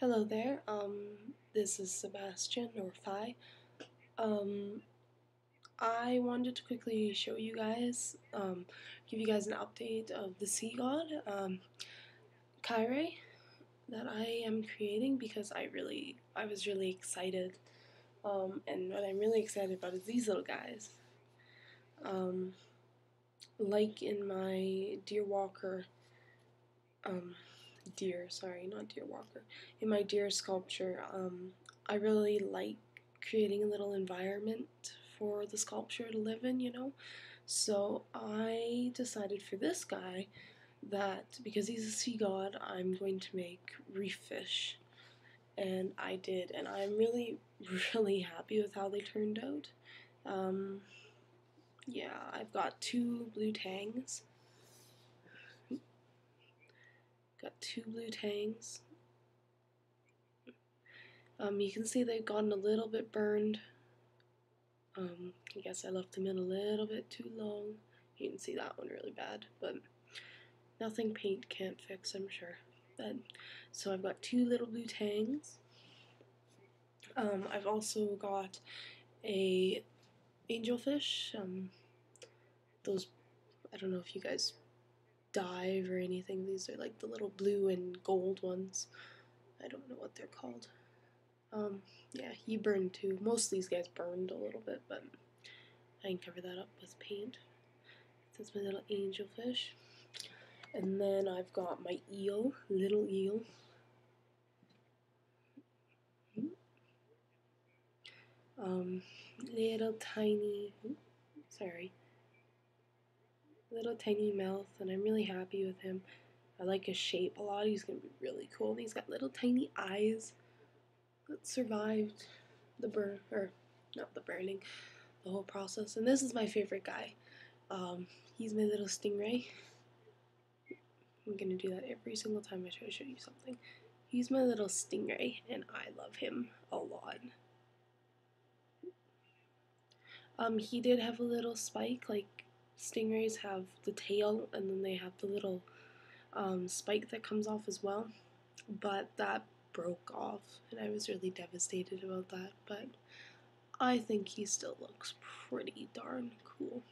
Hello there, this is Sebastian, or Phi. Um, I wanted to quickly show you guys, give you guys an update of the Seagod, Kairae, that I am creating because I was really excited. And what I'm really excited about is these little guys. Like in my deer walker, not deer walker, in my deer sculpture, I really like creating a little environment for the sculpture to live in, So I decided for this guy that because he's a sea god, I'm going to make reef fish. And I did, and I'm really, really happy with how they turned out. Yeah, I've got two blue tangs. You can see they've gotten a little bit burned. I guess I left them in a little bit too long. You can see that one really bad, but nothing paint can't fix, I'm sure. So I've got two little blue tangs. I've also got a angelfish. Those, I don't know if you guys dive or anything. These are like the little blue and gold ones. I don't know what they're called. Yeah, he burned too. Most of these guys burned a little bit, but I can cover that up with paint. That's my little angelfish. And then I've got my eel, little eel. Little tiny, little tiny mouth, and I'm really happy with him. I like his shape a lot. He's gonna be really cool. And he's got little tiny eyes that survived the not the burning, the whole process. And this is my favorite guy. He's my little stingray. I'm gonna do that every single time I try to show you something. He's my little stingray, and I love him a lot. He did have a little spike, like stingrays have the tail, and then they have the little spike that comes off as well. But that broke off, and I was really devastated about that. But I think he still looks pretty darn cool.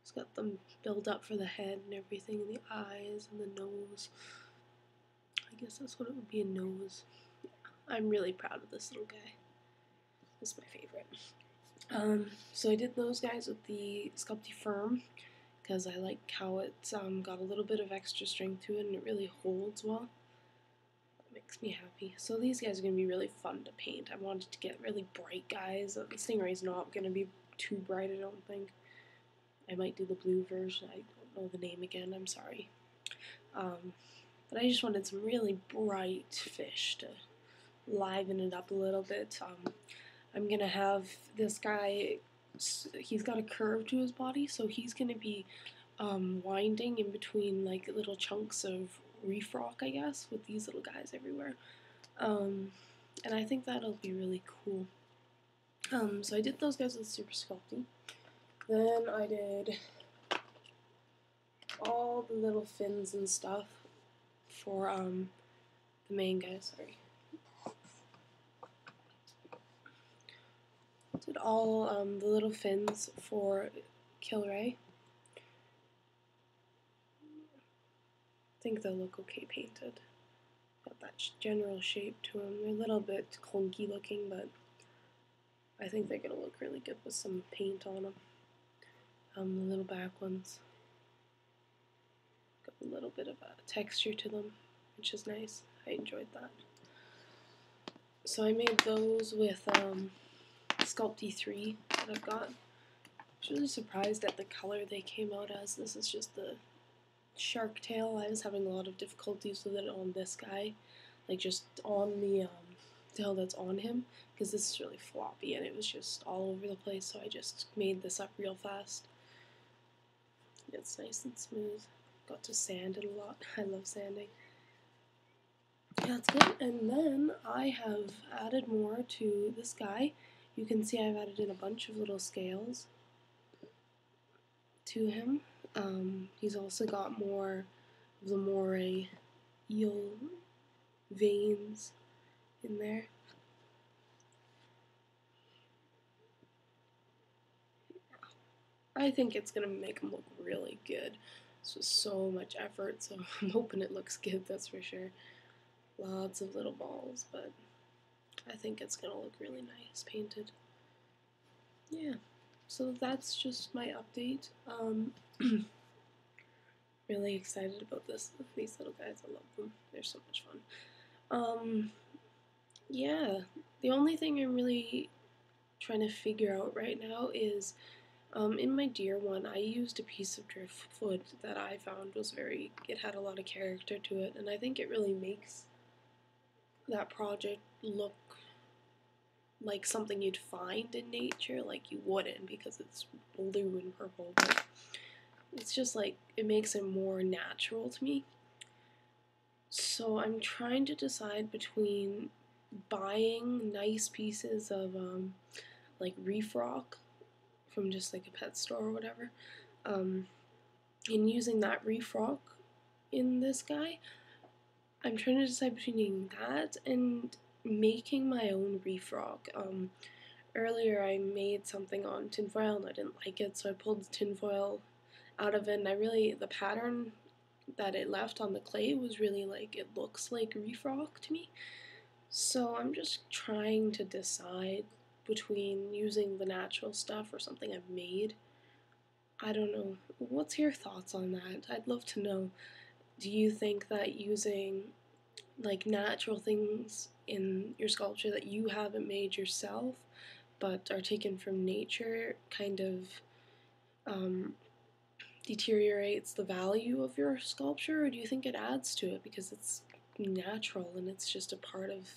He's got them built up for the head and everything, the eyes and the nose. I guess that's what it would be, a nose. I'm really proud of this little guy. This is my favorite. So I did those guys with the GlompoFie because I like how it's got a little bit of extra strength to it and it really holds well. That makes me happy. So these guys are going to be really fun to paint. I wanted to get really bright guys. The Stingray's not going to be too bright, I don't think. I might do the blue version. I don't know the name again. I'm sorry. But I just wanted some really bright fish to liven it up a little bit. I'm going to have this guy, he's got a curve to his body, so he's going to be winding in between like little chunks of reef rock, I guess, with these little guys everywhere. And I think that'll be really cool. So I did those guys with Super Sculpty. Then I did all the little fins and stuff for the main guy, sorry. Did all the little fins for Kairae. I think they'll look okay painted. Got that general shape to them. They're a little bit clunky looking, but I think they're going to look really good with some paint on them. The little back ones got a little bit of a texture to them, which is nice. I enjoyed that. So I made those with Sculpty 3 that I've got. I was really surprised at the color they came out as. This is just the shark tail. I was having a lot of difficulties with it on this guy, like just on the tail that's on him, because this is really floppy and it was just all over the place, so I just made this up real fast. It's nice and smooth. Got to sand it a lot. I love sanding. Yeah, that's good. And then I have added more to this guy. You can see I've added in a bunch of little scales to him. He's also got more of the moray eel veins in there. I think it's going to make them look really good. This was so much effort, so I'm hoping it looks good, that's for sure. Lots of little balls, but I think it's going to look really nice painted. Yeah, so that's just my update. Really excited about these little guys. I love them. They're so much fun. Yeah, the only thing I'm really trying to figure out right now is in my deer one, I used a piece of driftwood that I found was it had a lot of character to it, and I think it really makes that project look like something you'd find in nature, like you wouldn't because it's blue and purple, but it's just like, it makes it more natural to me. So I'm trying to decide between buying nice pieces of like reef rock from just like a pet store or whatever, and using that reef rock in this guy. I'm trying to decide between that and making my own reef rock. Earlier I made something on tinfoil and I didn't like it, so I pulled the tinfoil out of it, and the pattern that it left on the clay was really like, it looks like reef rock to me. So I'm just trying to decide between using the natural stuff or something I've made. I don't know. What's your thoughts on that? I'd love to know. Do you think that using like natural things in your sculpture that you haven't made yourself but are taken from nature kind of deteriorates the value of your sculpture, or do you think it adds to it because it's natural and it's just a part of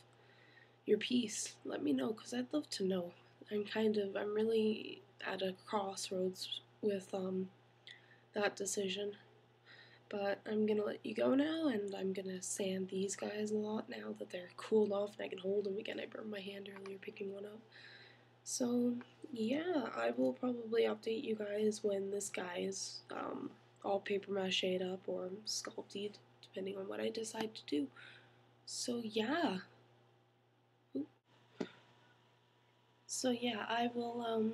your piece? Let me know, because I'd love to know. I'm really at a crossroads with that decision. But I'm gonna let you go now, and I'm gonna sand these guys a lot now that they're cooled off and I can hold them again. I burned my hand earlier picking one up. So yeah, I will probably update you guys when this guy is all paper mache'd up or sculpted, depending on what I decide to do. So yeah. So yeah, I will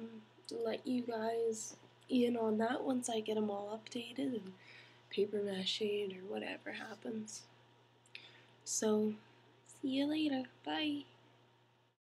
let you guys in on that once I get them all updated and paper mache'd or whatever happens. So see you later. Bye.